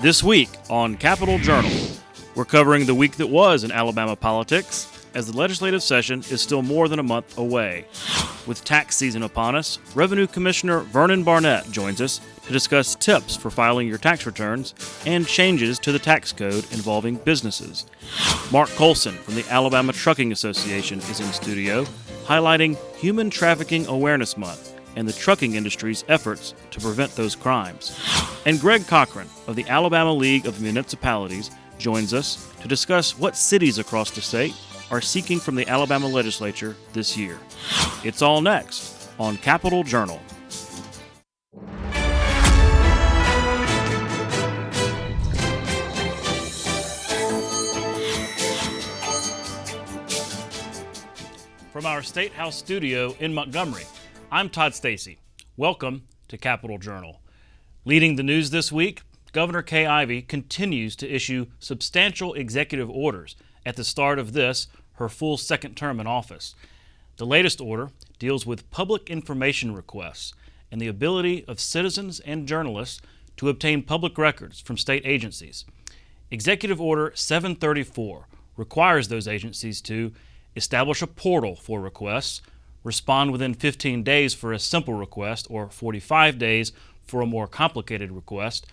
This week on Capitol Journal, we're covering the week that was in Alabama politics, as the legislative session is still more than a month away. With tax season upon us, Revenue Commissioner Vernon Barnett joins us to discuss tips for filing your tax returns and changes to the tax code involving businesses. Mark Colson from the Alabama Trucking Association is in studio, highlighting Human Trafficking Awareness Month and the trucking industry's efforts to prevent those crimes. And Greg Cochran of the Alabama League of Municipalities joins us to discuss what cities across the state are seeking from the Alabama legislature this year. It's all next on Capitol Journal. From our State House studio in Montgomery, I'm Todd Stacy. Welcome to Capitol Journal. Leading the news this week, Governor Kay Ivey continues to issue substantial executive orders at the start of this, her full second term in office. The latest order deals with public information requests and the ability of citizens and journalists to obtain public records from state agencies. Executive Order 734 requires those agencies to establish a portal for requests, respond within 15 days for a simple request or 45 days for a more complicated request,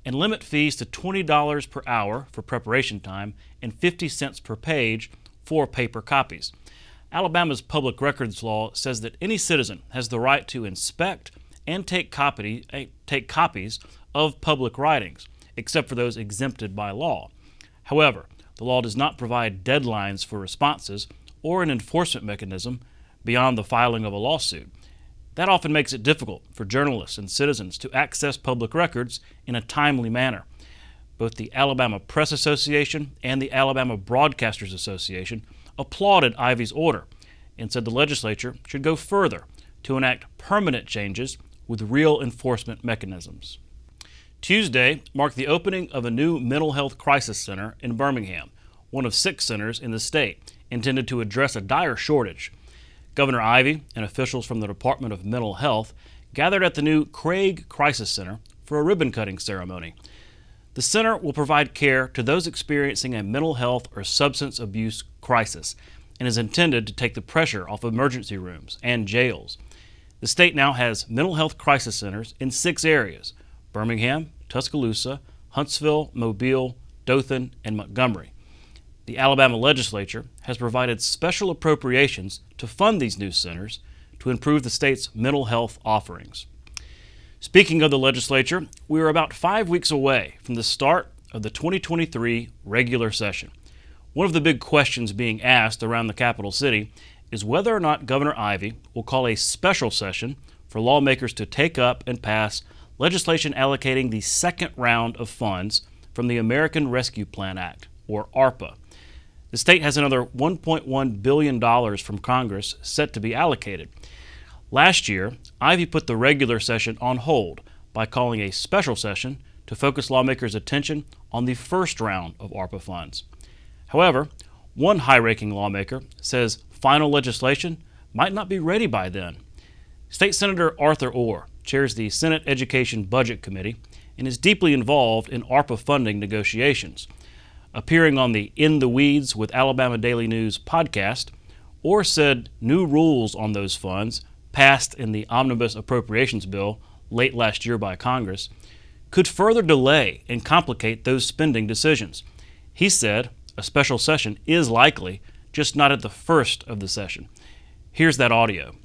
and limit fees to $20 per hour for preparation time and 50 cents per page for paper copies. Alabama's public records law says that any citizen has the right to inspect and take copies of public writings, except for those exempted by law. However, the law does not provide deadlines for responses or an enforcement mechanism beyond the filing of a lawsuit. That often makes it difficult for journalists and citizens to access public records in a timely manner. Both the Alabama Press Association and the Alabama Broadcasters Association applauded Ivey's order and said the legislature should go further to enact permanent changes with real enforcement mechanisms. Tuesday marked the opening of a new mental health crisis center in Birmingham, one of 6 centers in the state intended to address a dire shortage. Governor Ivey and officials from the Department of Mental Health gathered at the new Craig Crisis Center for a ribbon-cutting ceremony. The center will provide care to those experiencing a mental health or substance abuse crisis and is intended to take the pressure off emergency rooms and jails. The state now has mental health crisis centers in 6 areas: Birmingham, Tuscaloosa, Huntsville, Mobile, Dothan, and Montgomery. The Alabama legislature has provided special appropriations to fund these new centers to improve the state's mental health offerings. Speaking of the legislature, we are about 5 weeks away from the start of the 2023 regular session. One of the big questions being asked around the capital city is whether or not Governor Ivey will call a special session for lawmakers to take up and pass legislation allocating the second round of funds from the American Rescue Plan Act, or ARPA. The state has another $1.1 billion from Congress set to be allocated. Last year, Ivey put the regular session on hold by calling a special session to focus lawmakers' attention on the first round of ARPA funds. However, one high-ranking lawmaker says final legislation might not be ready by then. State Senator Arthur Orr chairs the Senate Education Budget Committee and is deeply involved in ARPA funding negotiations. Appearing on the In the Weeds with Alabama Daily News podcast, Orr said new rules on those funds, passed in the Omnibus Appropriations Bill late last year by Congress, could further delay and complicate those spending decisions. He said a special session is likely, just not at the first of the session. Here's that audio.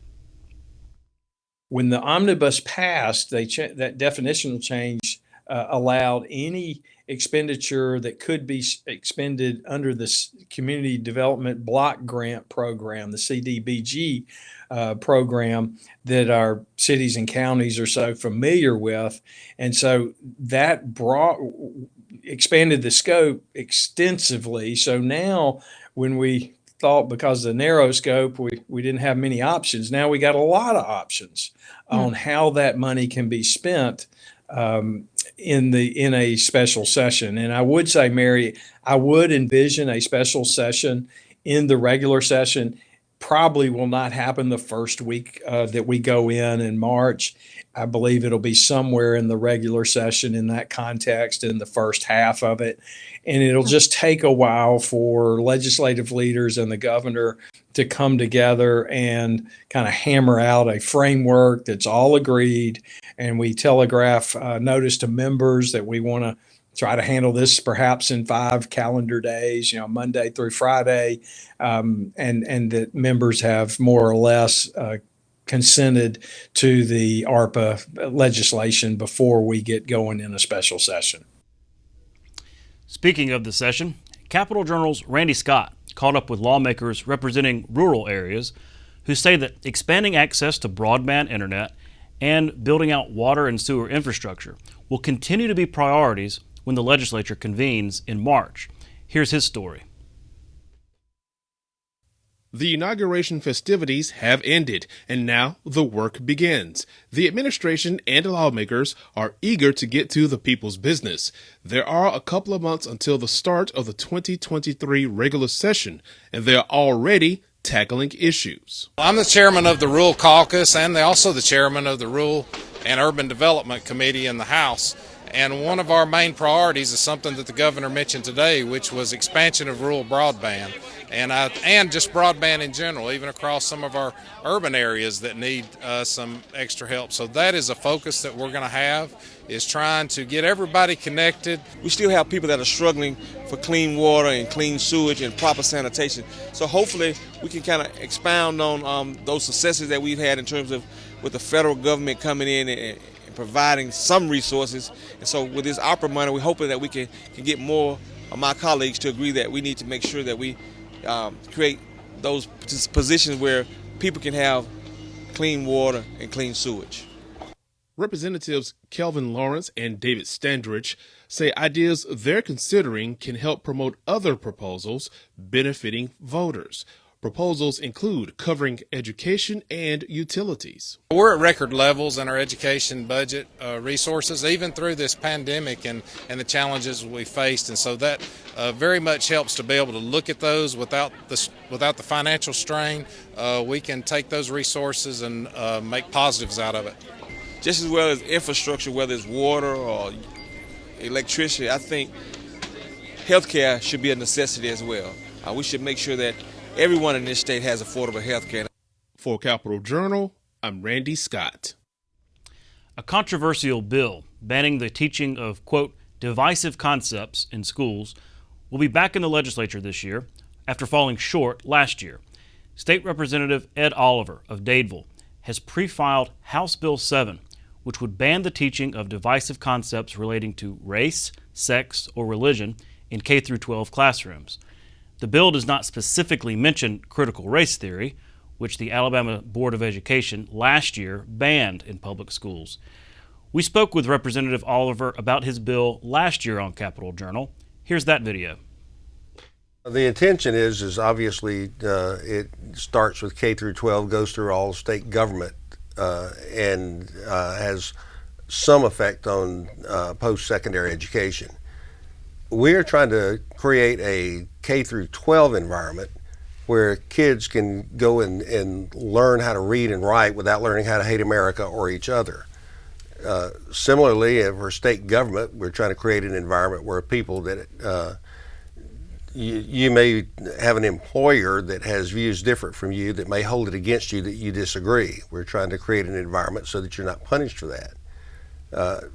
When the omnibus passed, that definitional change allowed any expenditure that could be expended under the Community Development Block Grant Program, the CDBG program that our cities and counties are so familiar with. And so that expanded the scope extensively. So now when we thought because of the narrow scope, we didn't have many options. Now we got a lot of options on how that money can be spent in a special session. And I would say, Mary, I would envision a special session in the regular session probably will not happen the first week that we go in March. I believe it'll be somewhere in the regular session in that context in the first half of it. And it'll just take a while for legislative leaders and the governor to come together and kind of hammer out a framework that's all agreed. And we telegraph notice to members that we want to try to handle this perhaps in 5 calendar days, Monday through Friday, and that members have more or less consented to the ARPA legislation before we get going in a special session. Speaking of the session, Capitol Journal's Randy Scott caught up with lawmakers representing rural areas who say that expanding access to broadband internet and building out water and sewer infrastructure will continue to be priorities when the legislature convenes in March. Here's his story. The inauguration festivities have ended, and now the work begins. The administration and lawmakers are eager to get to the people's business. There are a couple of months until the start of the 2023 regular session, and they're already tackling issues. I'm the chairman of the Rural Caucus and also the chairman of the Rural and Urban Development Committee in the House. And one of our main priorities is something that the governor mentioned today, which was expansion of rural broadband. And just broadband in general, even across some of our urban areas that need some extra help. So that is a focus that we're going to have, is trying to get everybody connected. We still have people that are struggling for clean water and clean sewage and proper sanitation. So hopefully we can kind of expound on those successes that we've had in terms of with the federal government coming in and providing some resources. And so with this ARPA money, we're hoping that we can get more of my colleagues to agree that we need to make sure that we create those positions where people can have clean water and clean sewage. Representatives Kelvin Lawrence and David Standridge say ideas they're considering can help promote other proposals benefiting voters. Proposals include covering education and utilities. We're at record levels in our education budget resources, even through this pandemic and the challenges we faced. And so that very much helps to be able to look at those without the financial strain. We can take those resources and make positives out of it. Just as well as infrastructure, whether it's water or electricity, I think healthcare should be a necessity as well. We should make sure that everyone in this state has affordable health care. For Capitol Journal, I'm Randy Scott. A controversial bill banning the teaching of, quote, divisive concepts in schools will be back in the legislature this year after falling short last year. State Representative Ed Oliver of Dadeville has pre-filed House Bill 7, which would ban the teaching of divisive concepts relating to race, sex, or religion in K-12 classrooms. The bill does not specifically mention critical race theory, which the Alabama Board of Education last year banned in public schools. We spoke with Representative Oliver about his bill last year on Capitol Journal. Here's that video. The intention is obviously it starts with K through 12, goes through all state government, and has some effect on post-secondary education. We are trying to create a K through 12 environment where kids can go and learn how to read and write without learning how to hate America or each other. Similarly, for state government, we're trying to create an environment where people that you may have an employer that has views different from you that may hold it against you that you disagree. We're trying to create an environment so that you're not punished for that.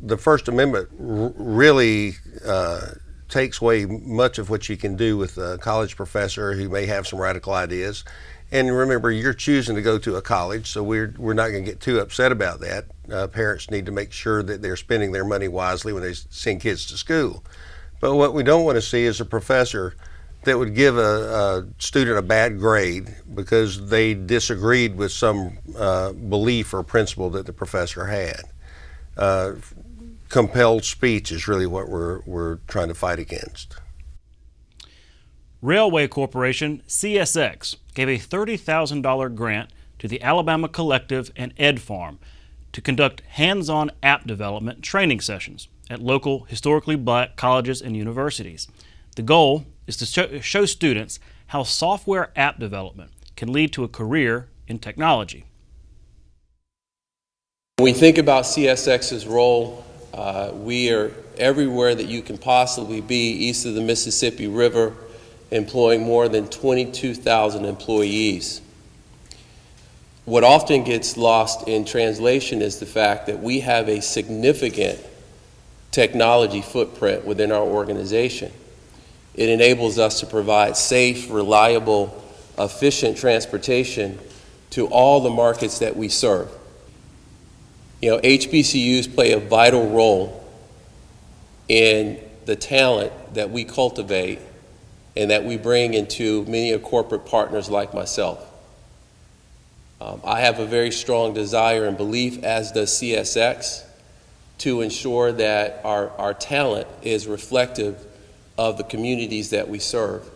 The First Amendment really takes away much of what you can do with a college professor who may have some radical ideas. And remember, you're choosing to go to a college, so we're not going to get too upset about that. Parents need to make sure that they're spending their money wisely when they send kids to school. But what we don't want to see is a professor that would give a student a bad grade because they disagreed with some belief or principle that the professor had. Compelled speech is really what we're trying to fight against. Railway Corporation, CSX, gave a $30,000 grant to the Alabama Collective and Ed Farm to conduct hands-on app development training sessions at local historically black colleges and universities. The goal is to show students how software app development can lead to a career in technology. When we think about CSX's role, we are everywhere that you can possibly be east of the Mississippi River, employing more than 22,000 employees. What often gets lost in translation is the fact that we have a significant technology footprint within our organization. It enables us to provide safe, reliable, efficient transportation to all the markets that we serve. You know, HBCUs play a vital role in the talent that we cultivate and that we bring into many of corporate partners like myself. I have a very strong desire and belief, as does CSX, to ensure that our talent is reflective of the communities that we serve.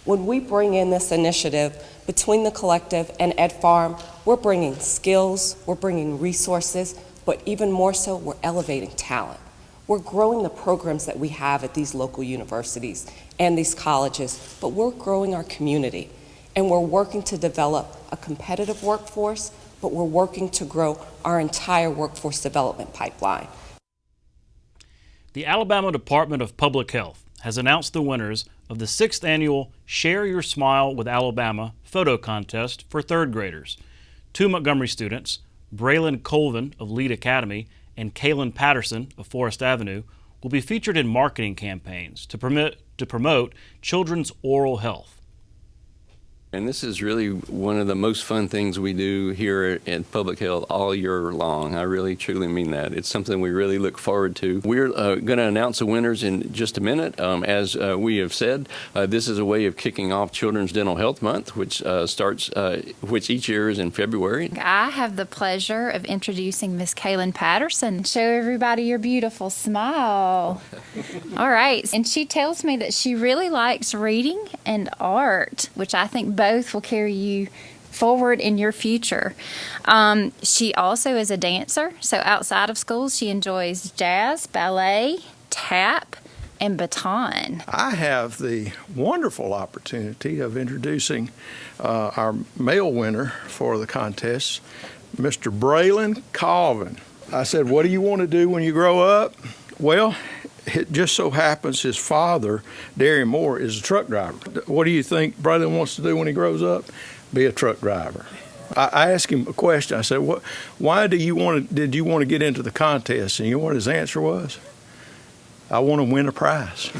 When we bring in this initiative between the collective and Ed Farm, we're bringing skills, we're bringing resources, but even more so, we're elevating talent. We're growing the programs that we have at these local universities and these colleges, but we're growing our community. And we're working to develop a competitive workforce, but we're working to grow our entire workforce development pipeline. The Alabama Department of Public Health has announced the winners of the 6th annual Share Your Smile with Alabama photo contest for 3rd graders. 2 Montgomery students, Braylon Colvin of Lead Academy and Kaylin Patterson of Forest Avenue, will be featured in marketing campaigns to promote children's oral health. And this is really one of the most fun things we do here at Public Health all year long. I really, truly mean that. It's something we really look forward to. We're going to announce the winners in just a minute. As we have said, this is a way of kicking off Children's Dental Health Month, which which each year is in February. I have the pleasure of introducing Miss Kaylin Patterson. Show everybody your beautiful smile. All right. And she tells me that she really likes reading and art, which I think both will carry you forward in your future. She also is a dancer, so outside of school she enjoys jazz, ballet, tap, and baton. I have the wonderful opportunity of introducing our male winner for the contest, Mr. Braylon Colvin. I said, what do you want to do when you grow up? Well, it just so happens his father, Darian Moore, is a truck driver. What do you think Braylon wants to do when he grows up? Be a truck driver. I asked him a question. I said, why did you want to get into the contest? And you know what his answer was? I want to win a prize.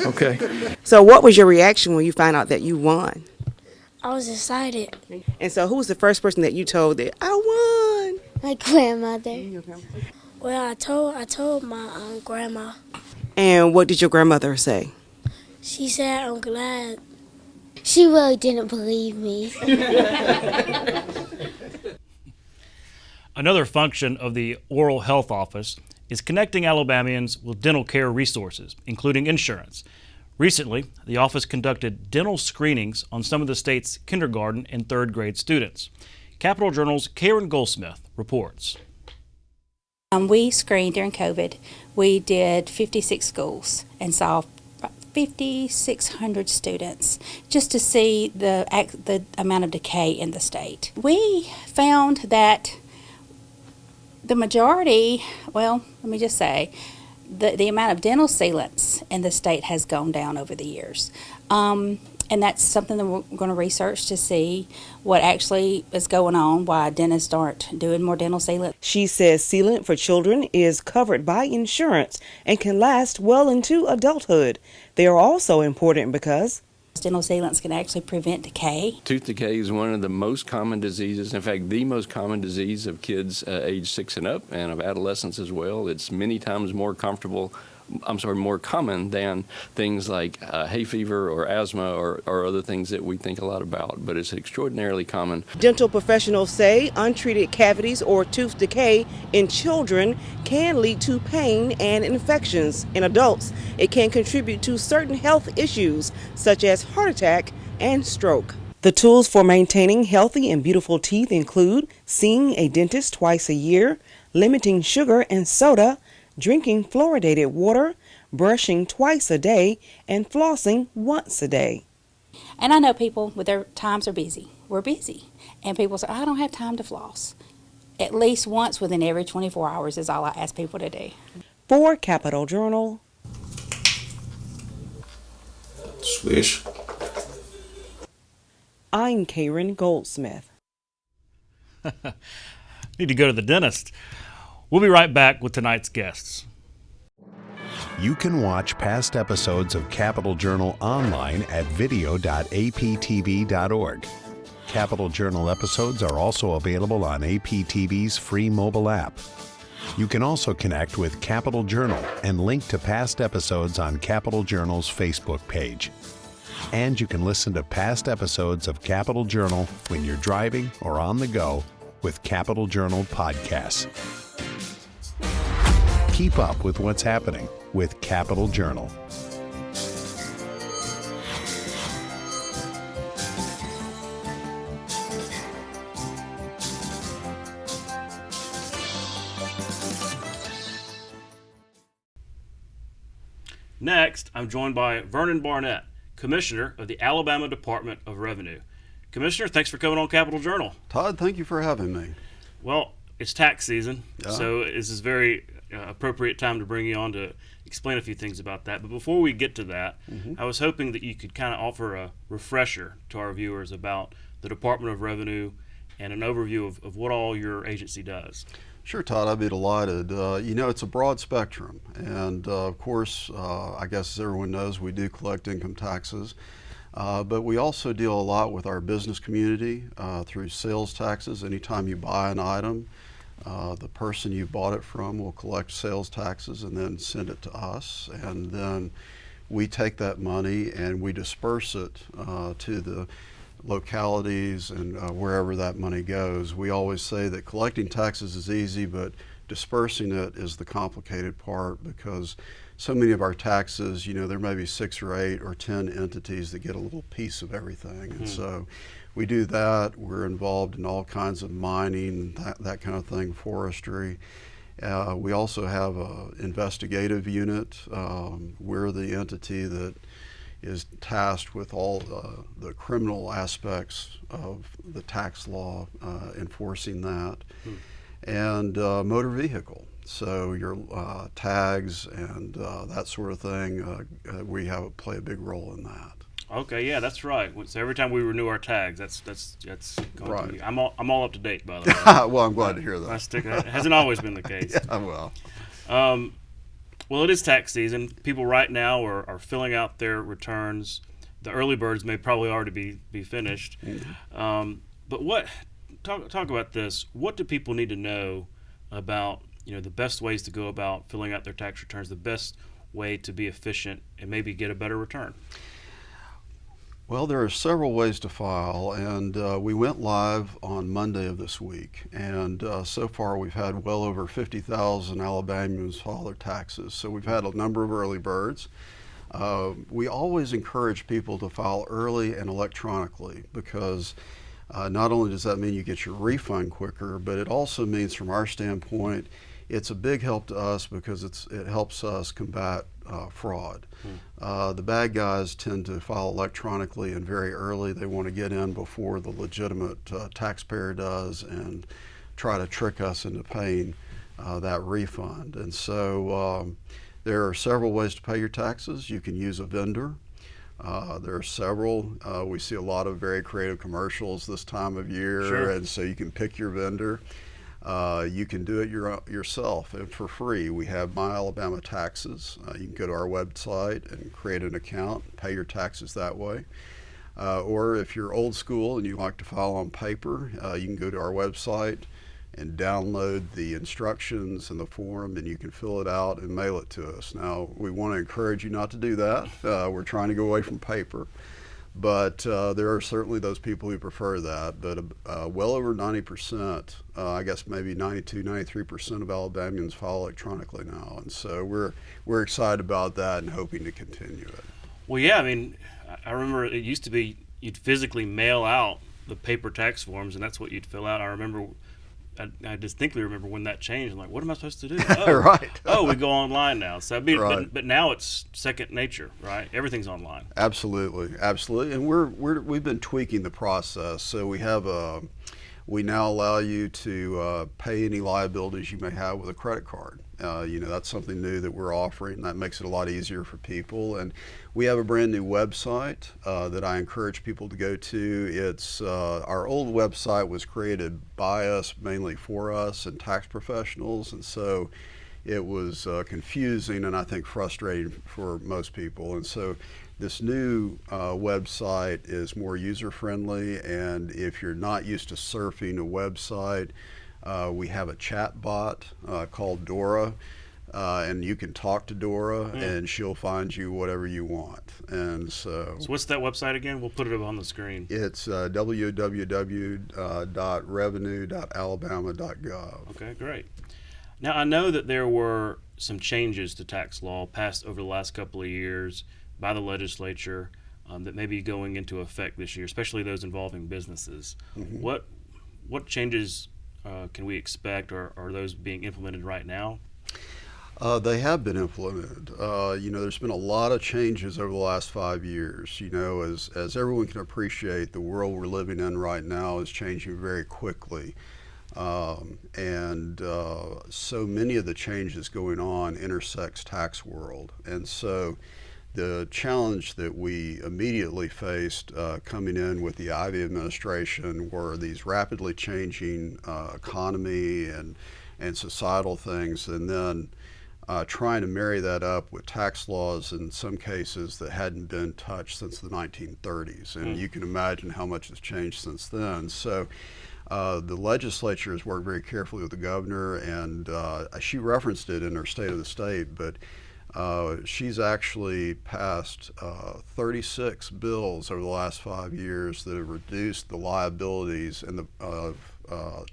Okay. So what was your reaction when you found out that you won? I was excited. And so who was the first person that you told that I won? My grandmother. Well, I told my grandma. And what did your grandmother say? She said, I'm glad. She really didn't believe me. Another function of the Oral Health Office is connecting Alabamians with dental care resources, including insurance. Recently, the office conducted dental screenings on some of the state's kindergarten and 3rd grade students. Capital Journal's Karen Goldsmith reports. We screened during COVID. We did 56 schools and saw 5,600 students just to see the amount of decay in the state. We found that the majority, well, let me just say, the amount of dental sealants in the state has gone down over the years. And that's something that we're going to research to see what actually is going on, why dentists aren't doing more dental sealant. She says sealant for children is covered by insurance and can last well into adulthood. They are also important because dental sealants can actually prevent decay. Tooth decay is one of the most common diseases, in fact, the most common disease of kids age 6 and up and of adolescents as well. It's many times more common than things like hay fever or asthma or other things that we think a lot about, but it's extraordinarily common. Dental professionals say untreated cavities or tooth decay in children can lead to pain and infections. In adults, it can contribute to certain health issues such as heart attack and stroke. The tools for maintaining healthy and beautiful teeth include seeing a dentist twice a year, limiting sugar and soda, drinking fluoridated water, brushing twice a day, and flossing once a day. And I know people with their times are busy. We're busy. And people say, I don't have time to floss. At least once within every 24 hours is all I ask people to do. For Capital Journal, Swish. I'm Karen Goldsmith. Need to go to the dentist. We'll be right back with tonight's guests. You can watch past episodes of Capital Journal online at video.aptv.org. Capital Journal episodes are also available on APTV's free mobile app. You can also connect with Capital Journal and link to past episodes on Capital Journal's Facebook page. And you can listen to past episodes of Capital Journal when you're driving or on the go with Capital Journal podcasts. Keep up with what's happening with Capital Journal. Next, I'm joined by Vernon Barnett, Commissioner of the Alabama Department of Revenue. Commissioner, thanks for coming on Capital Journal. Todd, thank you for having me. Well, it's tax season, Yeah. so this is very appropriate time to bring you on to explain a few things about that. But before we get to that, I was hoping that you could kind of offer a refresher to our viewers about the Department of Revenue and an overview of what all your agency does. Sure, Todd, I'd be delighted. It's a broad spectrum. And of course, I guess as everyone knows, we do collect income taxes. But we also deal a lot with our business community through sales taxes. Anytime you buy an item, the person you bought it from will collect sales taxes and then send it to us. And then we take that money and we disperse it to the localities and wherever that money goes. We always say that collecting taxes is easy, but dispersing it is the complicated part, because so many of our taxes, there may be 6 or 8 or 10 entities that get a little piece of everything. And so we do that. We're involved in all kinds of mining, that kind of thing, forestry. We also have an investigative unit. We're the entity that is tasked with all the criminal aspects of the tax law, enforcing that, and motor vehicle. So your tags and that sort of thing, we play a big role in that. Okay, yeah, that's right. So every time we renew our tags, that's going Right. to be. I'm all up to date, by the way. Well, I'm glad to hear that. It hasn't always been the case. Yeah, well. Well, it is tax season. People right now are filling out their returns. The early birds may probably already be finished. But talk about this. What do people need to know about the best ways to go about filling out their tax returns, the best way to be efficient and maybe get a better return? Well, there are several ways to file, and we went live on Monday of this week, and so far we've had well over 50,000 Alabamians file their taxes. So we've had a number of early birds. We always encourage people to file early and electronically, because not only does that mean you get your refund quicker, but it also means, from our standpoint, it's a big help to us because it helps us combat fraud. The bad guys tend to file electronically and very early. They want to get in before the legitimate taxpayer does and try to trick us into paying that refund. And so there are several ways to pay your taxes. You can use a vendor. There are several. We see a lot of very creative commercials this time of year, Sure. And so you can pick your vendor. You can do it yourself and for free. We have My Alabama Taxes. You can go to our website and create an account, pay your taxes that way. Or if you're old school and you like to file on paper, you can go to our website and download the instructions and the form, and you can fill it out and mail it to us. Now, we want to encourage you not to do that. We're trying to go away from paper. But there are certainly those people who prefer that. But well over 90%, I guess maybe 92, 93% of Alabamians file electronically now. And so we're excited about that and hoping to continue it. Well, yeah, I mean, I remember it used to be you'd physically mail out the paper tax forms, and that's what you'd fill out. I remember I distinctly remember when that changed. I'm like, what am I supposed to do? Right. We go online now. So, but now it's second nature, right? Everything's online. Absolutely, absolutely. And we've been tweaking the process. So we now allow you to pay any liabilities you may have with a credit card. That's something new that we're offering. That makes it a lot easier for people. And we have a brand new website that I encourage people to go to. It's our old website was created by us, mainly for us and tax professionals, and so it was confusing and I think frustrating for most people. And so this new website is more user-friendly, and if you're not used to surfing a website, we have a chat bot called Dora, and you can talk to Dora, and she'll find you whatever you want. And so what's that website again? We'll put it up on the screen. It's www.revenue.alabama.gov. Okay, great. Now, I know that there were some changes to tax law passed over the last couple of years by the legislature that may be going into effect this year, especially those involving businesses. Mm-hmm. What changes can we expect, or are those being implemented right now? They have been implemented. There's been a lot of changes over the last 5 years. As everyone can appreciate, the world we're living in right now is changing very quickly. And so many of the changes going on intersects tax world. And so the challenge that we immediately faced coming in with the Ivey administration were these rapidly changing economy and societal things, and then trying to marry that up with tax laws in some cases that hadn't been touched since the 1930s. And you can imagine how much has changed since then. So the legislature has worked very carefully with the governor, and she referenced it in her State of the State, but she's actually passed 36 bills over the last 5 years that have reduced the liabilities and of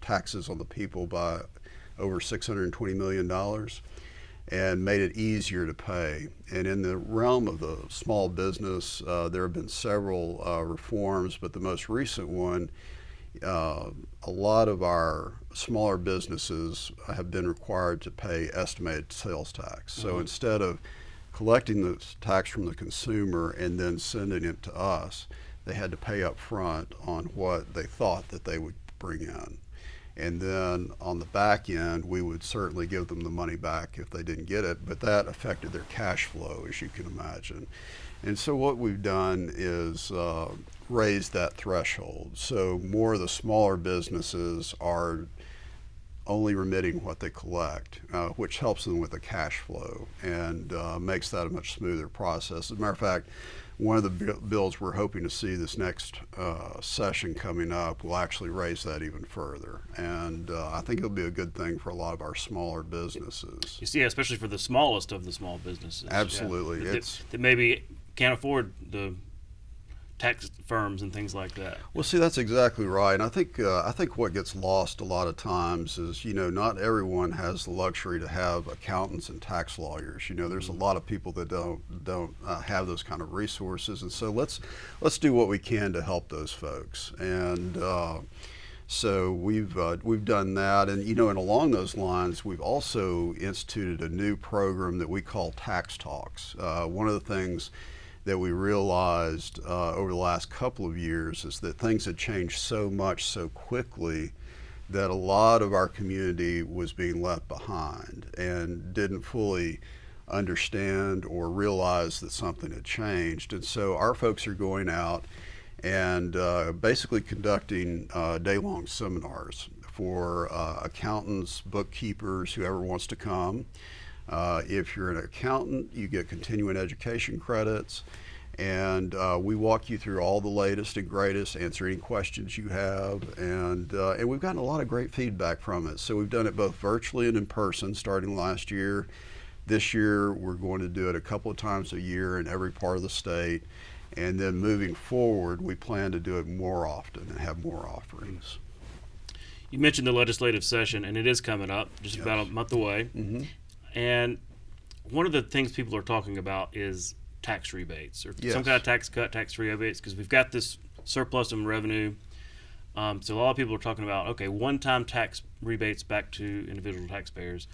taxes on the people by over $620 million and made it easier to pay. And in the realm of the small business, there have been several reforms, but the most recent one, a lot of our smaller businesses have been required to pay estimated sales tax. So instead of collecting the tax from the consumer and then sending it to us, they had to pay up front on what they thought that they would bring in. And then on the back end, we would certainly give them the money back if they didn't get it, but that affected their cash flow, as you can imagine. And so what we've done is raise that threshold. So more of the smaller businesses are only remitting what they collect, which helps them with the cash flow and makes that a much smoother process. As a matter of fact, one of the bills we're hoping to see this next session coming up will actually raise that even further. And I think it'll be a good thing for a lot of our smaller businesses. You see, especially for the smallest of the small businesses. Absolutely. Yeah. That maybe can't afford the tax firms and things like that. Well, see, that's exactly right. And I think what gets lost a lot of times is, not everyone has the luxury to have accountants and tax lawyers. There's a lot of people that don't have those kind of resources, and so let's do what we can to help those folks. And so we've done that, and and along those lines, we've also instituted a new program that we call Tax Talks. One of the things that we realized over the last couple of years is that things had changed so much so quickly that a lot of our community was being left behind and didn't fully understand or realize that something had changed. And so our folks are going out and basically conducting day-long seminars for accountants, bookkeepers, whoever wants to come. If you're an accountant, you get continuing education credits, and we walk you through all the latest and greatest, answer any questions you have, and we've gotten a lot of great feedback from it. So we've done it both virtually and in person starting last year. This year, we're going to do it a couple of times a year in every part of the state, and then moving forward, we plan to do it more often and have more offerings. You mentioned the legislative session, and it is coming up, just about a month away. Mm-hmm. And one of the things people are talking about is tax rebates or some kind of tax cut, tax rebates, because we've got this surplus in revenue So a lot of people are talking about, okay, one-time tax rebates back to individual taxpayers.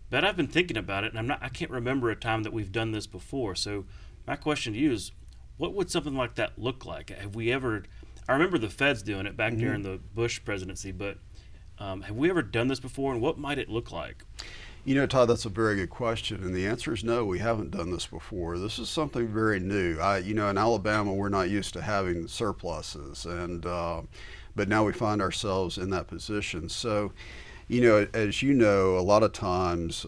But I've been thinking about it, and I can't remember a time that we've done this before. So my question to you is, what would something like that look like? Have we ever? I remember the feds doing it back during the Bush presidency, but have we ever done this before, and what might it look like? You know, Todd, that's a very good question, and the answer is no, we haven't done this before. This is something very new. In Alabama, we're not used to having surpluses, but now we find ourselves in that position. So, as you know, a lot of times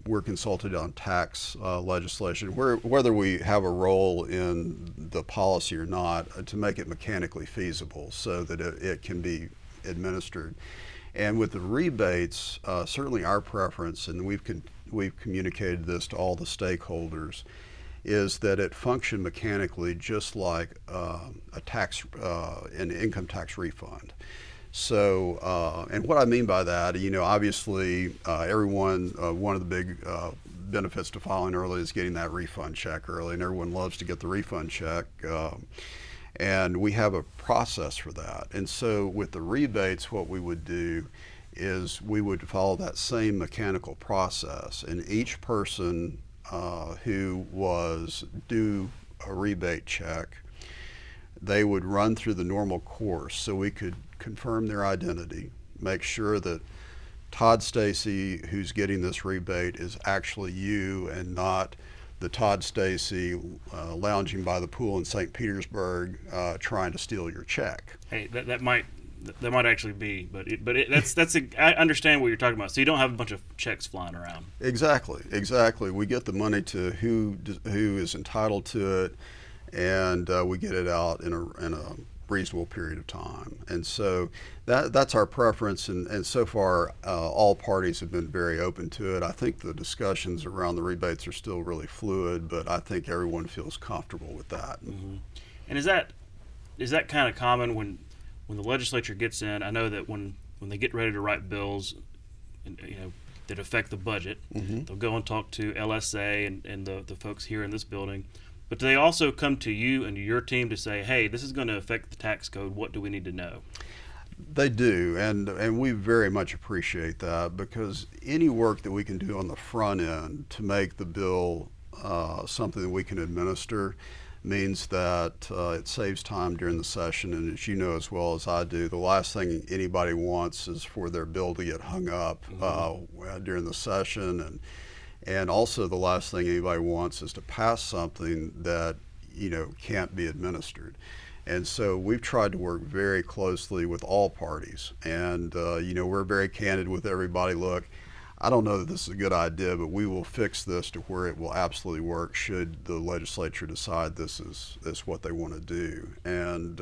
we're consulted on tax legislation, whether we have a role in the policy or not, to make it mechanically feasible so that it can be administered. And with the rebates, certainly our preference, and we've communicated this to all the stakeholders, is that it function mechanically just like an income tax refund. So, and what I mean by that, obviously everyone, one of the big benefits to filing early is getting that refund check early, and everyone loves to get the refund check. And we have a process for that. And so with the rebates, what we would do is we would follow that same mechanical process. And each person who was due a rebate check, they would run through the normal course so we could confirm their identity, make sure that Todd Stacy, who's getting this rebate, is actually you and not the Todd Stacy lounging by the pool in St. Petersburg trying to steal your check. Hey, that might actually be, but I understand what you're talking about. So you don't have a bunch of checks flying around. Exactly. We get the money to who is entitled to it, and we get it out in a reasonable period of time. And so that's our preference, and so far all parties have been very open to it. I think the discussions around the rebates are still really fluid, but I think everyone feels comfortable with that. Mm-hmm. And is that kind of common when the legislature gets in? I know that when they get ready to write bills, that affect the budget, they'll go and talk to LSA and the folks here in this building. But do they also come to you and your team to say, hey, this is going to affect the tax code, what do we need to know? They do, and we very much appreciate that, because any work that we can do on the front end to make the bill something that we can administer means that it saves time during the session. And as you know as well as I do, the last thing anybody wants is for their bill to get hung up during the session. And also the last thing anybody wants is to pass something that, can't be administered. And so we've tried to work very closely with all parties. And, we're very candid with everybody. Look, I don't know that this is a good idea, but we will fix this to where it will absolutely work should the legislature decide this is what they want to do. And,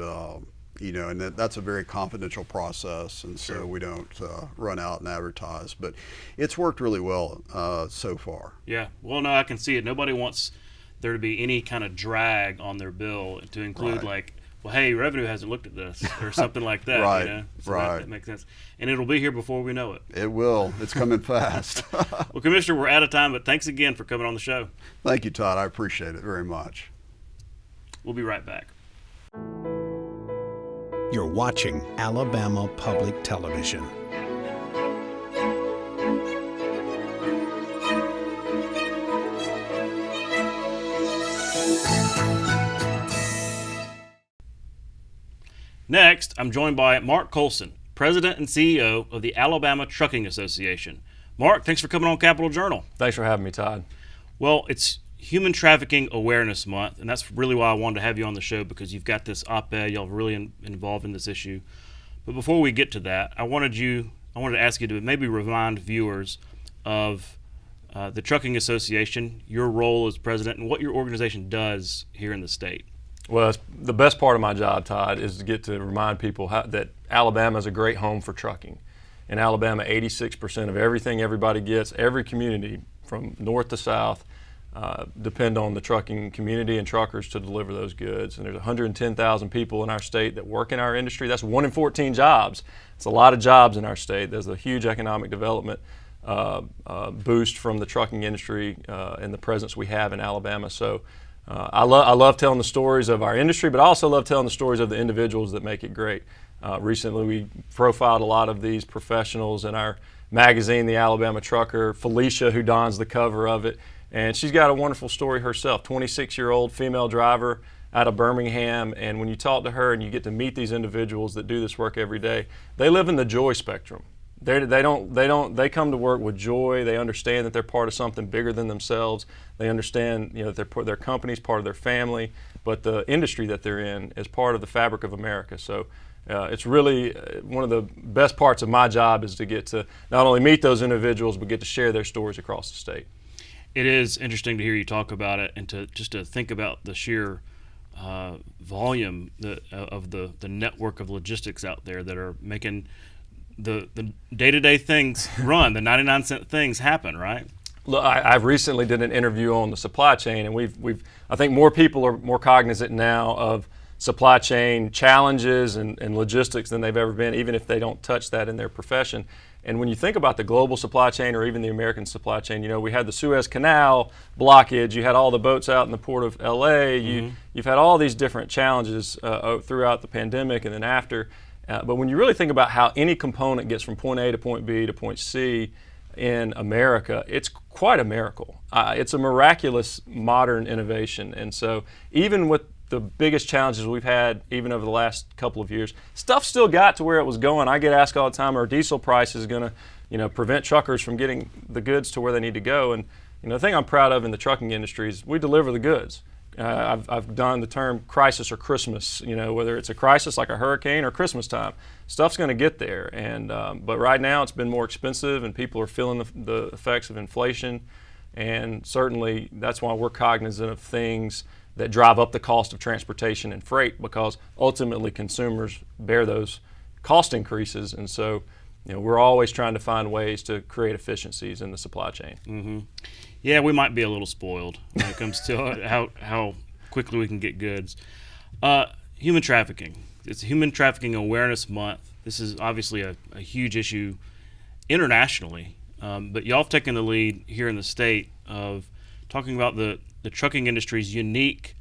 and that's a very confidential process, and so we don't run out and advertise. But it's worked really well so far. Yeah, well, no, I can see it. Nobody wants there to be any kind of drag on their bill to include well, hey, revenue hasn't looked at this or something like that. Right, So that makes sense. And it'll be here before we know it. It will. It's coming fast. Well, Commissioner, we're out of time, but thanks again for coming on the show. Thank you, Todd. I appreciate it very much. We'll be right back. You're watching Alabama Public Television. Next, I'm joined by Mark Colson, President and CEO of the Alabama Trucking Association. Mark, thanks for coming on Capital Journal. Thanks for having me, Todd. Well, it's Human Trafficking Awareness Month, and that's really why I wanted to have you on the show, because you've got this op-ed, y'all really involved in this issue. But before we get to that, I wanted to ask you to maybe remind viewers of the Trucking Association, your role as president, and what your organization does here in the state. Well, the best part of my job, Todd, is to get to remind people that Alabama is a great home for trucking. In Alabama, 86% of everything everybody gets, every community from north to south, depend on the trucking community and truckers to deliver those goods. And there's 110,000 people in our state that work in our industry. That's 1 in 14 jobs. It's a lot of jobs in our state. There's a huge economic development boost from the trucking industry and the presence we have in Alabama. So I love telling the stories of our industry, but I also love telling the stories of the individuals that make it great. Recently, we profiled a lot of these professionals in our magazine, The Alabama Trucker. Felicia, who dons the cover of it, and she's got a wonderful story herself. 26-year-old female driver out of Birmingham, and when you talk to her and you get to meet these individuals that do this work every day, they live in the joy spectrum. They come to work with joy. They understand that they're part of something bigger than themselves. They understand, that their company's part of their family, but the industry that they're in is part of the fabric of America. So it's really one of the best parts of my job is to get to not only meet those individuals, but get to share their stories across the state. It is interesting to hear you talk about it and to think about the sheer volume of the network of logistics out there that are making the day-to-day things run, the 99-cent things happen, right? Look, I've recently did an interview on the supply chain, and I think more people are more cognizant now of supply chain challenges and logistics than they've ever been, even if they don't touch that in their profession. And when you think about the global supply chain or even the American supply chain, we had the Suez Canal blockage, you had all the boats out in the port of LA, you've had all these different challenges throughout the pandemic and then after. But when you really think about how any component gets from point A to point B to point C in America, it's quite a miracle. It's a miraculous modern innovation. And so even with the biggest challenges we've had even over the last couple of years, stuff still got to where it was going. I get asked all the time, are diesel prices going to prevent truckers from getting the goods to where they need to go? And the thing I'm proud of in the trucking industry is we deliver the goods. I've done the term crisis or Christmas, whether it's a crisis like a hurricane or Christmas time, stuff's going to get there. And but right now it's been more expensive and people are feeling the effects of inflation. And certainly that's why we're cognizant of things that drive up the cost of transportation and freight, because ultimately consumers bear those cost increases. And so we're always trying to find ways to create efficiencies in the supply chain. Mm-hmm. Yeah, we might be a little spoiled when it comes to how quickly we can get goods. Human trafficking. It's Human Trafficking Awareness Month. This is obviously a huge issue internationally, but y'all have taken the lead here in the state of talking about the trucking industry's unique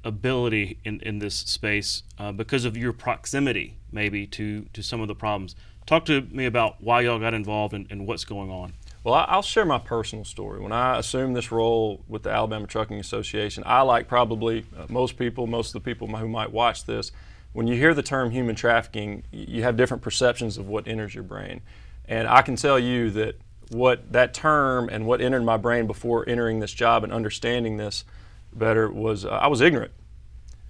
ability in this space because of your proximity maybe to some of the problems. Talk to me about why y'all got involved and what's going on. Well, I'll share my personal story. When I assumed this role with the Alabama Trucking Association, I, like probably most of the people who might watch this, when you hear the term human trafficking, you have different perceptions of what enters your brain. And I can tell you that what that term and what entered my brain before entering this job and understanding this better was I was ignorant.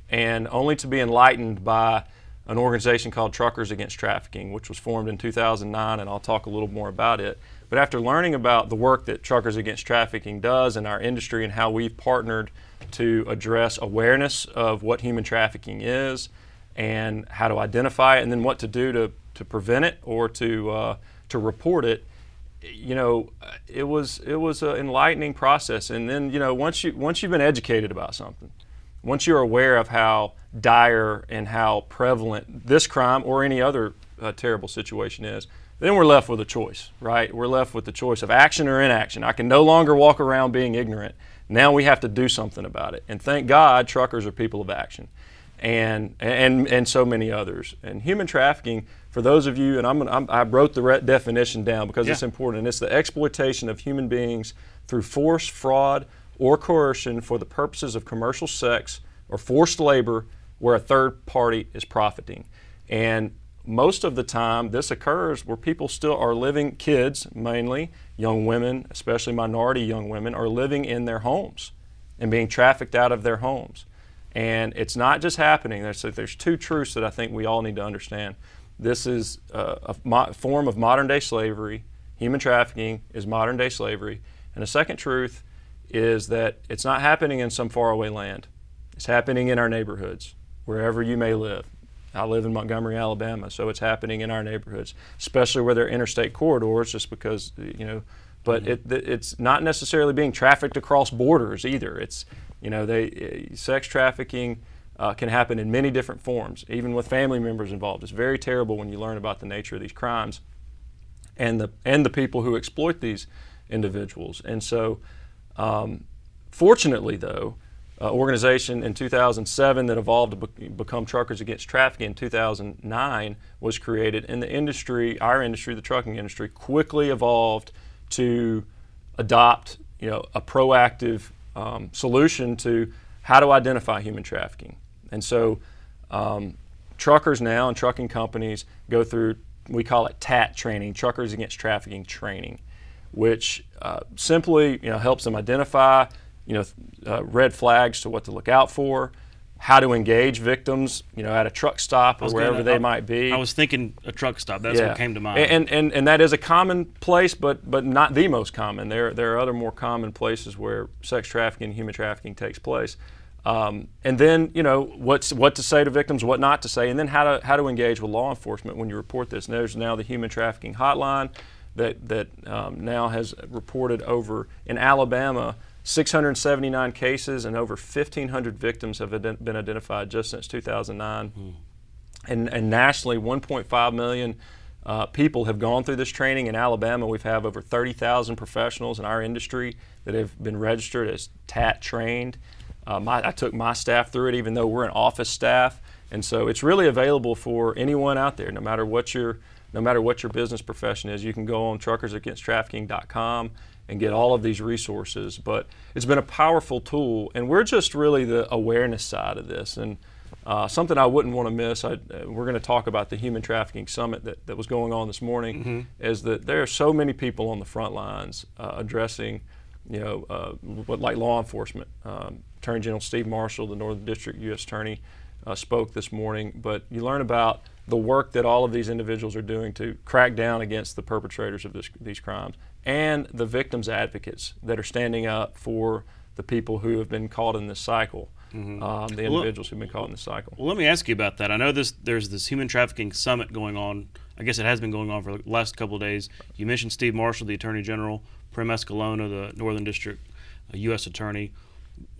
And only to be enlightened by an organization called Truckers Against Trafficking, which was formed in 2009, and I'll talk a little more about it. But after learning about the work that Truckers Against Trafficking does in our industry and how we've partnered to address awareness of what human trafficking is and how to identify it and then what to do to prevent it or to report it, it was an enlightening process. And then, once you've been educated about something, once you're aware of how dire and how prevalent this crime or any other terrible situation is, then we're left with a choice, right? We're left with the choice of action or inaction. I can no longer walk around being ignorant. Now we have to do something about it. And thank God truckers are people of action and so many others. And human trafficking, for those of you, and I wrote the definition down because it's important, and it's the exploitation of human beings through force, fraud, or coercion for the purposes of commercial sex or forced labor where a third party is profiting. And most of the time this occurs where people still are living, kids mainly, young women, especially minority young women, are living in their homes and being trafficked out of their homes. And it's not just happening. There's two truths that I think we all need to understand. This is a form of modern day slavery. Human trafficking is modern day slavery. And the second truth is that it's not happening in some faraway land. It's happening in our neighborhoods, wherever you may live. I live in Montgomery, Alabama, so it's happening in our neighborhoods, especially where there are interstate corridors, just because, but it's not necessarily being trafficked across borders either. It's, sex trafficking can happen in many different forms, even with family members involved. It's very terrible when you learn about the nature of these crimes and the people who exploit these individuals. And so, fortunately though, organization in 2007 that evolved to become Truckers Against Trafficking in 2009 was created, and the industry, our industry, the trucking industry, quickly evolved to adopt a proactive solution to how to identify human trafficking. And so truckers now and trucking companies go through, we call it TAT training, Truckers Against Trafficking training, which simply helps them identify red flags to what to look out for, how to engage victims, at a truck stop or wherever they might be. I was thinking a truck stop. That's what came to mind. And that is a common place, but not the most common. There are other more common places where sex trafficking and human trafficking takes place. And then what to say to victims, what not to say, and then how to engage with law enforcement when you report this. And there's now the human trafficking hotline that now has reported over in Alabama 679 cases, and over 1,500 victims have been identified just since 2009. And nationally, 1.5 million people have gone through this training. In Alabama, we've have over 30,000 professionals in our industry that have been registered as TAT trained. I took my staff through it, even though we're an office staff. And so it's really available for anyone out there, no matter what your business profession is. You can go on truckersagainsttrafficking.com and get all of these resources. But it's been a powerful tool, and we're just really the awareness side of this. And something I wouldn't want to miss, we're going to talk about the Human Trafficking Summit that was going on this morning, is that there are so many people on the front lines addressing, like law enforcement. Attorney General Steve Marshall, the Northern District U.S. Attorney, spoke this morning. But you learn about the work that all of these individuals are doing to crack down against the perpetrators of these crimes, and the victims advocates that are standing up for the people who have been caught in this cycle, the individuals who've been caught in this cycle. Well, let me ask you about that. I know there's this Human Trafficking Summit going on. I guess it has been going on for the last couple of days. You mentioned Steve Marshall, the Attorney General, Prem Escalona, the Northern District U.S. Attorney.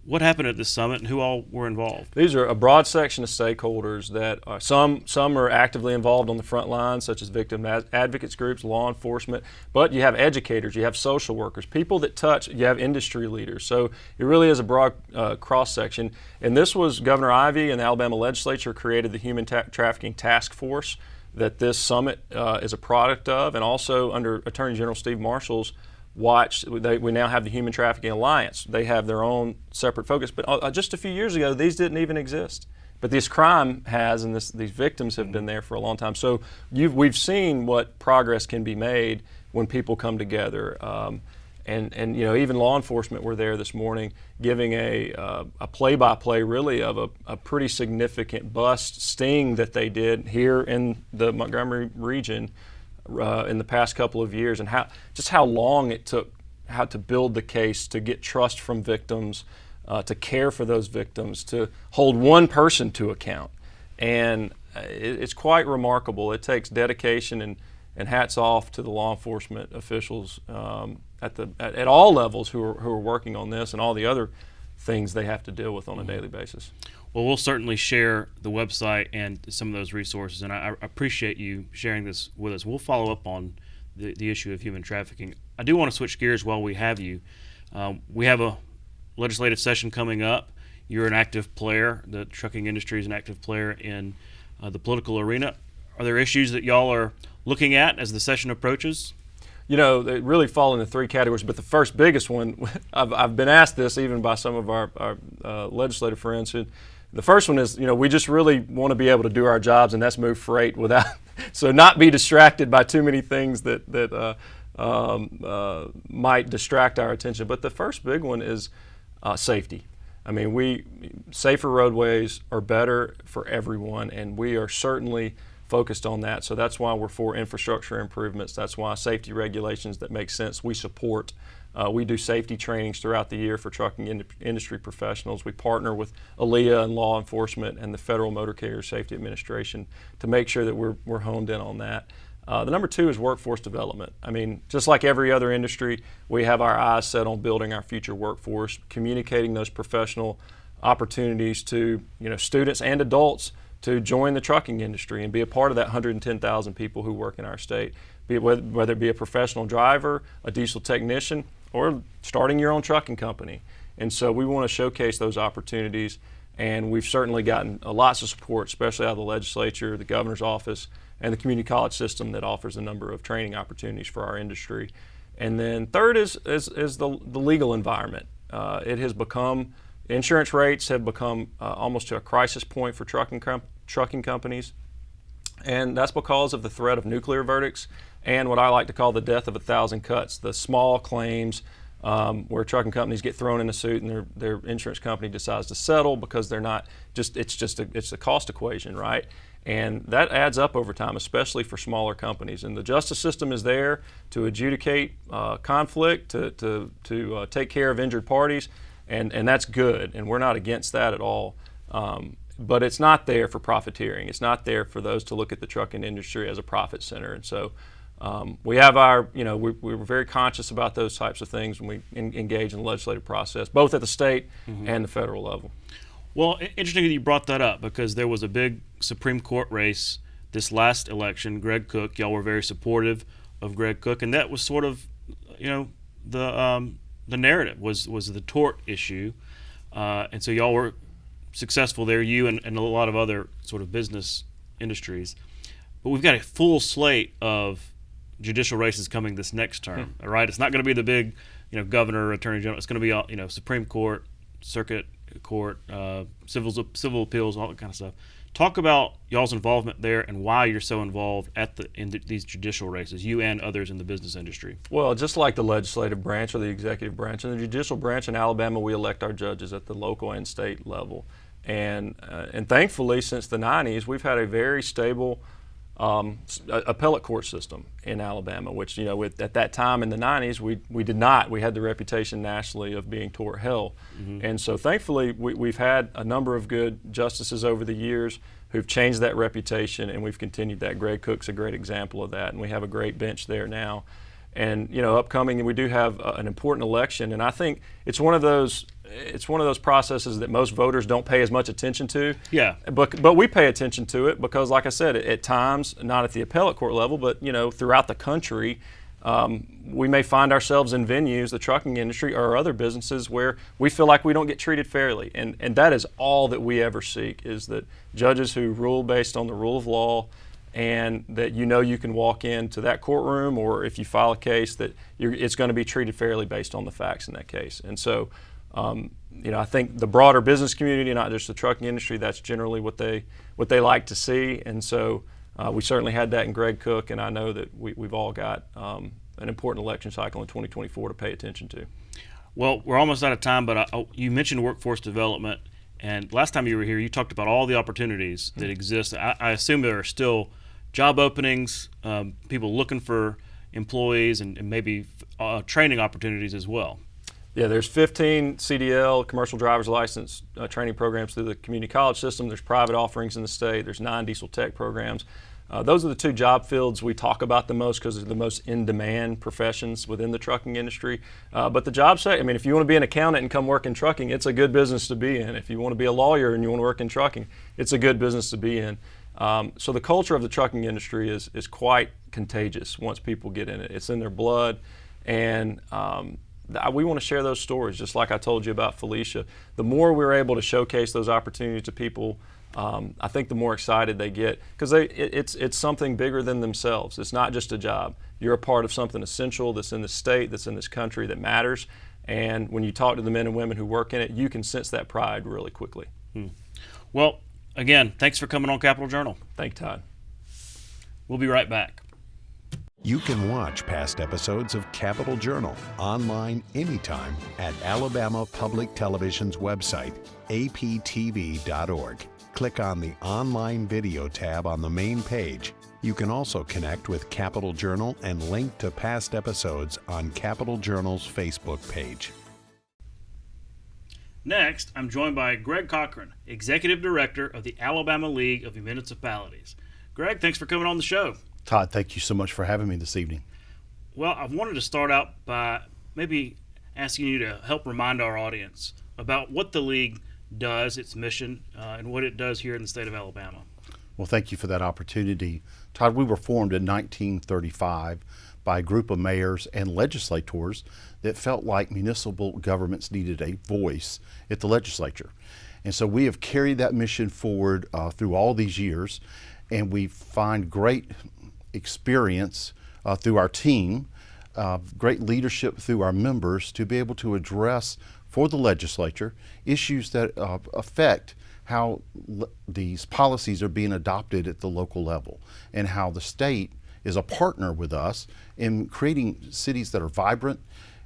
What happened at this summit, and who all were involved? These are a broad section of stakeholders that are, some are actively involved on the front lines, such as victim advocates groups, law enforcement, but you have educators, you have social workers, people that touch, you have industry leaders. So it really is a broad cross-section. And this was Governor Ivey and the Alabama legislature created the Human Trafficking Task Force that this summit is a product of, and also under Attorney General Steve Marshall's watch, we now have the Human Trafficking Alliance. They have their own separate focus. But just a few years ago, these didn't even exist. But this crime has, and these victims have been there for a long time. So we've seen what progress can be made when people come together. And even law enforcement were there this morning giving a play-by-play really of a pretty significant bust sting that they did here in the Montgomery region in the past couple of years, and how long it took to build the case, to get trust from victims, to care for those victims, to hold one person to account. And it's quite remarkable. It takes dedication, and hats off to the law enforcement officials at all levels who are working on this and all the other things they have to deal with on a daily basis. Well, we'll certainly share the website and some of those resources, and I appreciate you sharing this with us. We'll follow up on the issue of human trafficking. I do want to switch gears while we have you. We have a legislative session coming up. You're an active player. The trucking industry is an active player in the political arena. Are there issues that y'all are looking at as the session approaches? They really fall into three categories, but the first biggest one, I've been asked this even by some of our legislative friends. The first one is, we just really want to be able to do our jobs, and that's move freight without, so not be distracted by too many things that might distract our attention. But the first big one is safety. I mean, safer roadways are better for everyone, and we are certainly focused on that. So that's why we're for infrastructure improvements. That's why safety regulations that make sense we support. We do safety trainings throughout the year for trucking industry professionals. We partner with ALEA and law enforcement and the Federal Motor Carrier Safety Administration to make sure that we're honed in on that. The number two is workforce development. I mean, just like every other industry, we have our eyes set on building our future workforce, communicating those professional opportunities to students and adults to join the trucking industry and be a part of that 110,000 people who work in our state, whether it be a professional driver, a diesel technician, or starting your own trucking company. And so we want to showcase those opportunities, and we've certainly gotten lots of support, especially out of the legislature, the governor's office, and the community college system that offers a number of training opportunities for our industry. And then third is the legal environment. It has become, insurance rates have become almost to a crisis point for trucking companies. And that's because of the threat of nuclear verdicts and what I like to call the death of 1,000 cuts, the small claims where trucking companies get thrown in a suit and their insurance company decides to settle because they're not it's a cost equation, right? And that adds up over time, especially for smaller companies. And the justice system is there to adjudicate conflict, to take care of injured parties, and that's good. And we're not against that at all. But it's not there for profiteering. It's not there for those to look at the trucking industry as a profit center. And so we have we're very conscious about those types of things when we engage in the legislative process, both at the state and the federal level. Well, interesting that you brought that up, because there was a big Supreme Court race this last election. Greg Cook, y'all were very supportive of Greg Cook, and that was sort of, the narrative was the tort issue, and so y'all were successful there, you and a lot of other sort of business industries. But we've got a full slate of judicial races coming this next term. All right, it's not going to be the big, governor, attorney general. It's going to be, Supreme Court, circuit court, civil appeals, all that kind of stuff. Talk about y'all's involvement there and why you're so involved in these judicial races, you and others in the business industry. Well, just like the legislative branch or the executive branch, and the judicial branch in Alabama, we elect our judges at the local and state level. And thankfully, since the 90s, we've had a very stable appellate court system in Alabama, which, at that time in the 90s, we did not. We had the reputation nationally of being tort hell. And so thankfully, we've had a number of good justices over the years who've changed that reputation, and we've continued that. Greg Cook's a great example of that, and we have a great bench there now. And, upcoming, we do have an important election, and I think it's one of those processes that most voters don't pay as much attention to. Yeah. But we pay attention to it because, like I said, at times, not at the appellate court level, but throughout the country, we may find ourselves in venues, the trucking industry or other businesses, where we feel like we don't get treated fairly. And that is all that we ever seek, is that judges who rule based on the rule of law, and that you can walk into that courtroom, or if you file a case, that it's going to be treated fairly based on the facts in that case. And so I think the broader business community, not just the trucking industry, that's generally what they like to see. And so we certainly had that in Greg Cook, and I know that we've all got an important election cycle in 2024 to pay attention to. Well, we're almost out of time, but you mentioned workforce development, and last time you were here, you talked about all the opportunities that exist. I assume there are still job openings, people looking for employees, and maybe training opportunities as well. Yeah, there's 15 CDL, commercial driver's license training programs through the community college system. There's private offerings in the state. There's 9 diesel tech programs. Those are the 2 job fields we talk about the most because they're the most in-demand professions within the trucking industry. But the job site, if you want to be an accountant and come work in trucking, it's a good business to be in. If you want to be a lawyer and you want to work in trucking, it's a good business to be in. So the culture of the trucking industry is quite contagious once people get in it. It's in their blood, and we want to share those stories, just like I told you about Felicia. The more we're able to showcase those opportunities to people, I think the more excited they get, because it's something bigger than themselves. It's not just a job. You're a part of something essential that's in the state, that's in this country, that matters. And when you talk to the men and women who work in it, you can sense that pride really quickly. Well, again, thanks for coming on Capital Journal. Thank you, Todd. We'll be right back. You can watch past episodes of Capital Journal online anytime at Alabama Public Television's website, aptv.org. Click on the Online Video tab on the main page. You can also connect with Capital Journal and link to past episodes on Capital Journal's Facebook page. Next, I'm joined by Greg Cochran, Executive Director of the Alabama League of Municipalities. Greg, thanks for coming on the show. Todd, thank you so much for having me this evening. Well, I wanted to start out by maybe asking you to help remind our audience about what the League does, its mission, and what it does here in the state of Alabama. Well, thank you for that opportunity. Todd, we were formed in 1935 by a group of mayors and legislators that felt like municipal governments needed a voice at the legislature. And so we have carried that mission forward through all these years, and we find great experience through our team, great leadership through our members to be able to address for the legislature issues that affect how these policies are being adopted at the local level, and how the state is a partner with us in creating cities that are vibrant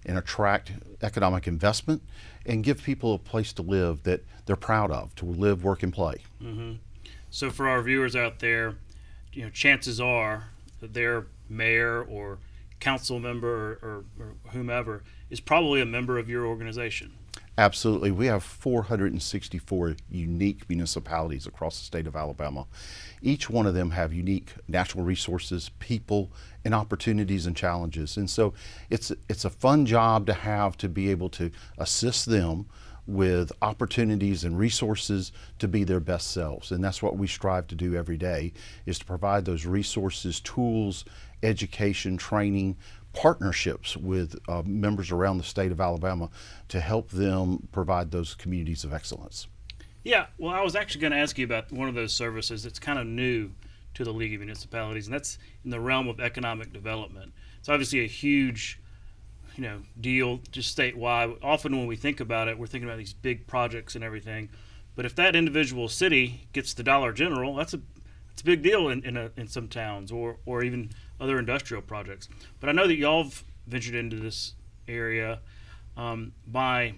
and attract economic investment and give people a place to live that they're proud of, to live, work, and play. Mm-hmm. So for our viewers out there, chances are that their mayor or council member or whomever is probably a member of your organization. Absolutely. We have 464 unique municipalities across the state of Alabama. Each one of them have unique natural resources, people, and opportunities and challenges. And so it's a fun job to have, to be able to assist them with opportunities and resources to be their best selves. And that's what we strive to do every day, is to provide those resources, tools, education, training, partnerships with members around the state of Alabama to help them provide those communities of excellence. Yeah, well, I was actually going to ask you about one of those services that's kind of new to the League of Municipalities, and that's in the realm of economic development. It's obviously a huge, deal just statewide. Often when we think about it, we're thinking about these big projects and everything. But if that individual city gets the Dollar General, that's a big deal in some towns or even other industrial projects. But I know that y'all have ventured into this area by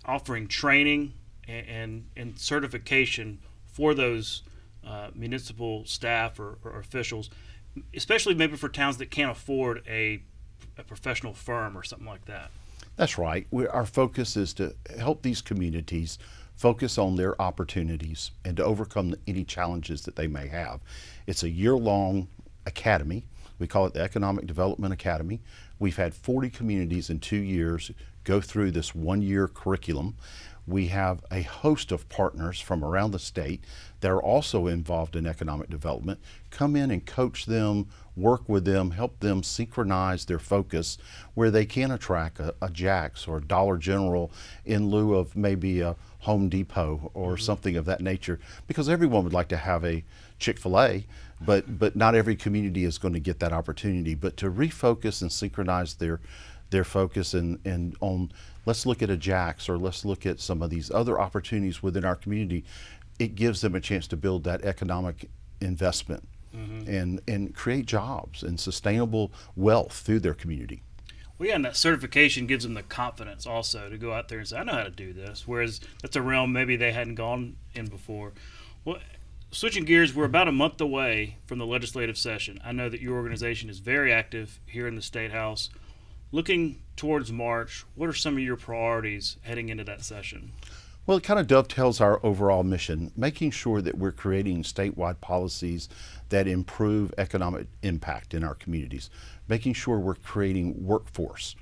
offering training and certification for those municipal staff or officials, especially maybe for towns that can't afford a professional firm or something like that. That's right. Our focus is to help these communities focus on their opportunities and to overcome any challenges that they may have. It's a year-long academy. We call it the Economic Development Academy. We've had 40 communities in 2 years go through this one-year curriculum. We have a host of partners from around the state that are also involved in economic development come in and coach them, work with them, help them synchronize their focus where they can attract a Jack's or a Dollar General in lieu of maybe a Home Depot or something of that nature, because everyone would like to have a Chick-fil-A, but not every community is going to get that opportunity. But to refocus and synchronize their focus and on, let's look at a Jack's or let's look at some of these other opportunities within our community, it gives them a chance to build that economic investment and create jobs and sustainable wealth through their community. Well, yeah, and that certification gives them the confidence also to go out there and say, I know how to do this, whereas that's a realm maybe they hadn't gone in before. Well, switching gears, we're about a month away from the legislative session. I know that your organization is very active here in the State House. Looking towards March, what are some of your priorities heading into that session? Well, it kind of dovetails our overall mission, making sure that we're creating statewide policies that improve economic impact in our communities, making sure we're creating workforce,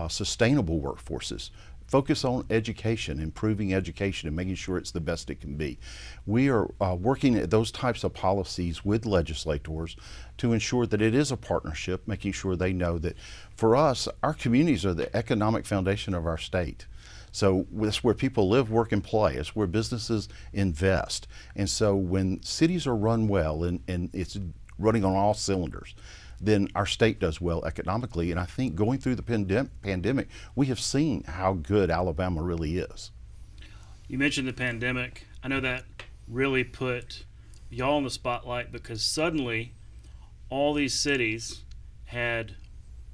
sustainable workforces, focus on education, improving education and making sure it's the best it can be. We are working at those types of policies with legislators to ensure that it is a partnership, making sure they know that for us, our communities are the economic foundation of our state. So that's where people live, work, and play. It's where businesses invest. And so when cities are run well and it's running on all cylinders, then our state does well economically. And I think going through the pandemic, we have seen how good Alabama really is. You mentioned the pandemic. I know that really put y'all in the spotlight because suddenly all these cities had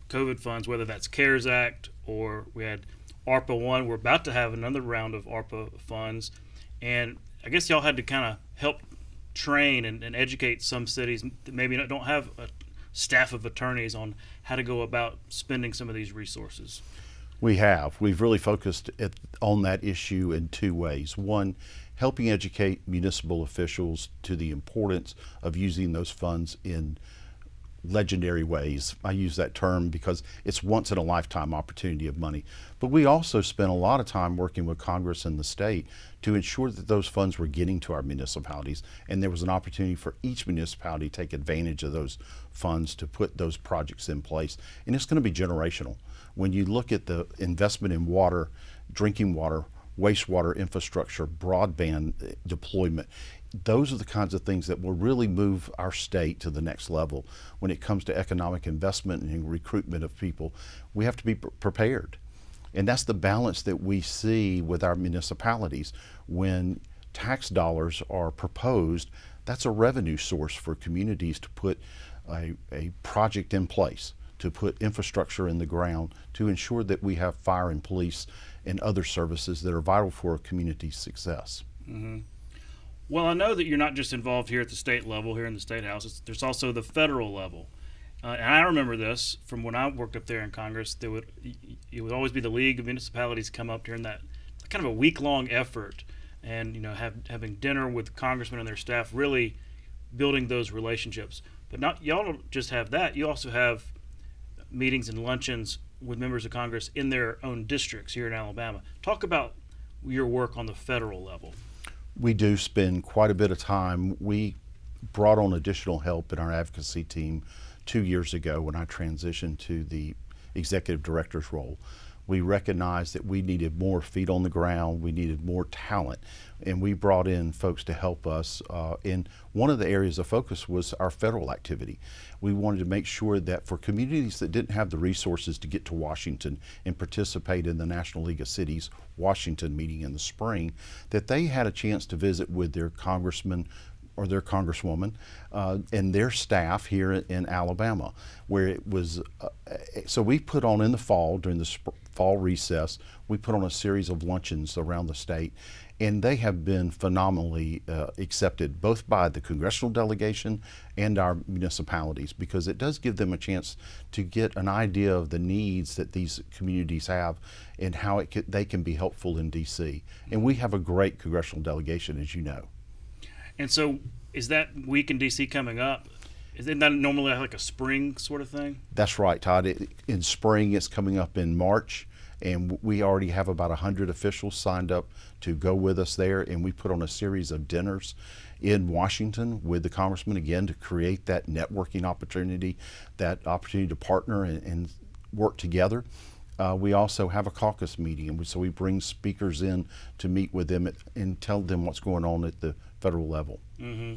COVID funds, whether that's CARES Act or we had ARPA 1. We're about to have another round of ARPA funds. And I guess y'all had to kind of help train and educate some cities that maybe don't have a staff of attorneys on how to go about spending some of these resources. We have. We've really focused on that issue in two ways. One, helping educate municipal officials to the importance of using those funds in legendary ways. I use that term because it's once in a lifetime opportunity of money. But we also spent a lot of time working with Congress and the state to ensure that those funds were getting to our municipalities, and there was an opportunity for each municipality to take advantage of those funds to put those projects in place. And it's going to be generational. When you look at the investment in water, drinking water, wastewater infrastructure, broadband deployment, those are the kinds of things that will really move our state to the next level. When it comes to economic investment and recruitment of people, we have to be prepared. And that's the balance that we see with our municipalities. When tax dollars are proposed, that's a revenue source for communities to put a project in place, to put infrastructure in the ground, to ensure that we have fire and police and other services that are vital for a community's success. Mm-hmm. Well, I know that you're not just involved here at the state level, here in the State House. There's also the federal level. And I remember this from when I worked up there in Congress. It would always be the League of Municipalities come up during that kind of a week-long effort, and having dinner with congressmen and their staff, really building those relationships. But y'all don't just have that. You also have meetings and luncheons with members of Congress in their own districts here in Alabama. Talk about your work on the federal level. We do spend quite a bit of time. We brought on additional help in our advocacy team 2 years ago when I transitioned to the executive director's role. We recognized that we needed more feet on the ground, we needed more talent, and we brought in folks to help us. And one of the areas of focus was our federal activity. We wanted to make sure that for communities that didn't have the resources to get to Washington and participate in the National League of Cities Washington meeting in the spring, that they had a chance to visit with their congressman or their congresswoman and their staff here in Alabama, where it was, so we put on in the fall, during the fall recess, we put on a series of luncheons around the state, and they have been phenomenally accepted both by the congressional delegation and our municipalities, because it does give them a chance to get an idea of the needs that these communities have and how they can be helpful in DC. And we have a great congressional delegation, as you know. And so, is that week in D.C. coming up? Isn't that normally like a spring sort of thing? That's right, Todd. In spring, it's coming up in March, and we already have about 100 officials signed up to go with us there, and we put on a series of dinners in Washington with the congressman, again, to create that networking opportunity, that opportunity to partner and work together. We also have a caucus meeting, and so we bring speakers in to meet with them and tell them what's going on at the federal level. Mm-hmm.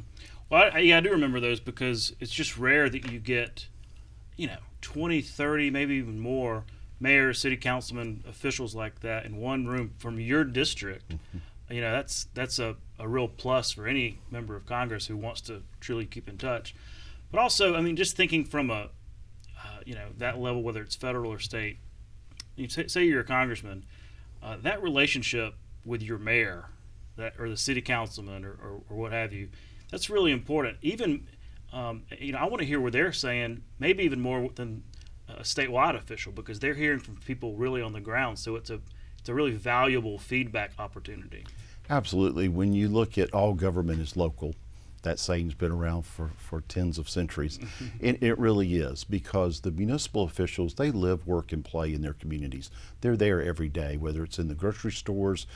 Well, I do remember those, because it's just rare that you get, 20, 30, maybe even more mayors, city councilmen, officials like that in one room from your district. Mm-hmm. That's a real plus for any member of Congress who wants to truly keep in touch. But also, just thinking from a, that level, whether it's federal or state, you say you're a congressman, that relationship with your mayor, or the city councilman, or what have you, that's really important. Even, I want to hear what they're saying, maybe even more than a statewide official, because they're hearing from people really on the ground. So it's a really valuable feedback opportunity. Absolutely. When you look at all government is local, that saying's been around for tens of centuries. And it really is, because the municipal officials, they live, work, and play in their communities. They're there every day, whether it's in the grocery stores,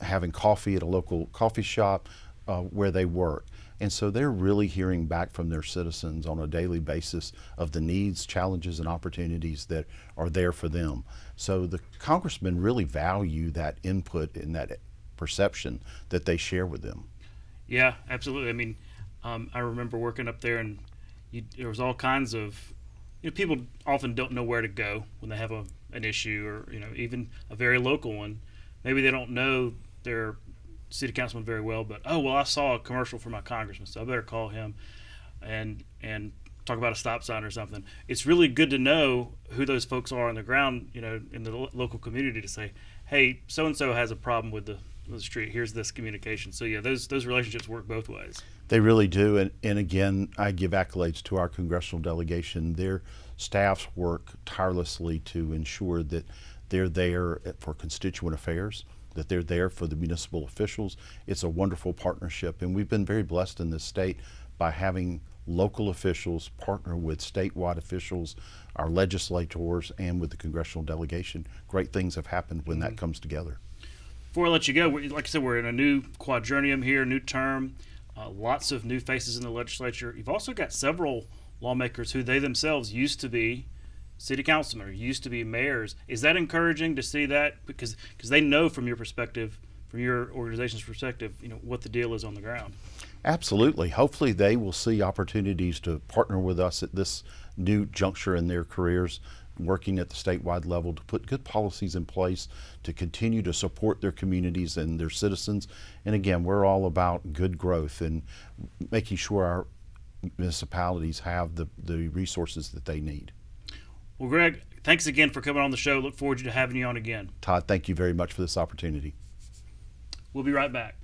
having coffee at a local coffee shop, where they work. And so they're really hearing back from their citizens on a daily basis of the needs, challenges, and opportunities that are there for them. So the congressmen really value that input and that perception that they share with them. Yeah, absolutely. I remember working up there, and there was all kinds of, people often don't know where to go when they have an issue, or even a very local one. Maybe they don't know their city councilman very well, but I saw a commercial for my congressman, so I better call him and talk about a stop sign or something. It's really good to know who those folks are on the ground, in the local community, to say, hey, so and so has a problem with the street. Here's this communication. So yeah, those relationships work both ways. They really do. And again, I give accolades to our congressional delegation. Their staffs work tirelessly to ensure that they're there for constituent affairs, that they're there for the municipal officials. It's a wonderful partnership, and we've been very blessed in this state by having local officials, partner with statewide officials, our legislators, and with the congressional delegation. Great things have happened when that comes together. Before I let you go, like I said, we're in a new quadrennium here, new term, lots of new faces in the legislature. You've also got several lawmakers who they themselves used to be city councilmen, or used to be mayors. Is that encouraging to see that? Because they know from your perspective, from your organization's perspective, what the deal is on the ground. Absolutely. Hopefully they will see opportunities to partner with us at this new juncture in their careers, working at the statewide level to put good policies in place to continue to support their communities and their citizens. And again, we're all about good growth and making sure our municipalities have the resources that they need. Well, Greg, thanks again for coming on the show. Look forward to having you on again. Todd, thank you very much for this opportunity. We'll be right back.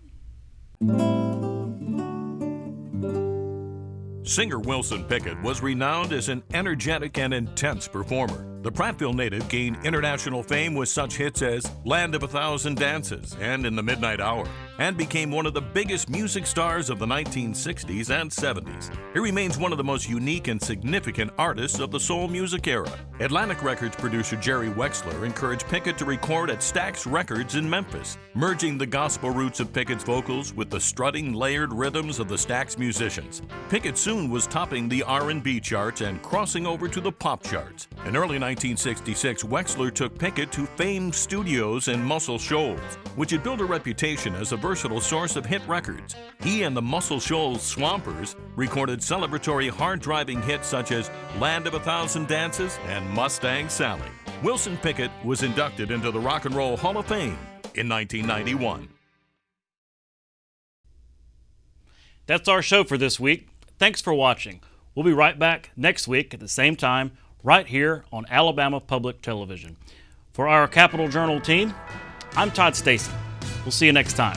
Singer Wilson Pickett was renowned as an energetic and intense performer. The Prattville native gained international fame with such hits as Land of a Thousand Dances and In the Midnight Hour, and became one of the biggest music stars of the 1960s and 70s. He remains one of the most unique and significant artists of the soul music era. Atlantic Records producer Jerry Wexler encouraged Pickett to record at Stax Records in Memphis, merging the gospel roots of Pickett's vocals with the strutting, layered rhythms of the Stax musicians. Pickett soon was topping the R&B charts and crossing over to the pop charts. In early 1966, Wexler took Pickett to Fame Studios in Muscle Shoals, which had built a reputation as a versatile source of hit records. He and the Muscle Shoals Swampers recorded celebratory hard-driving hits such as Land of a Thousand Dances and Mustang Sally. Wilson Pickett was inducted into the Rock and Roll Hall of Fame in 1991. That's our show for this week. Thanks for watching. We'll be right back next week at the same time, right here on Alabama Public Television. For our Capital Journal team, I'm Todd Stacy. We'll see you next time.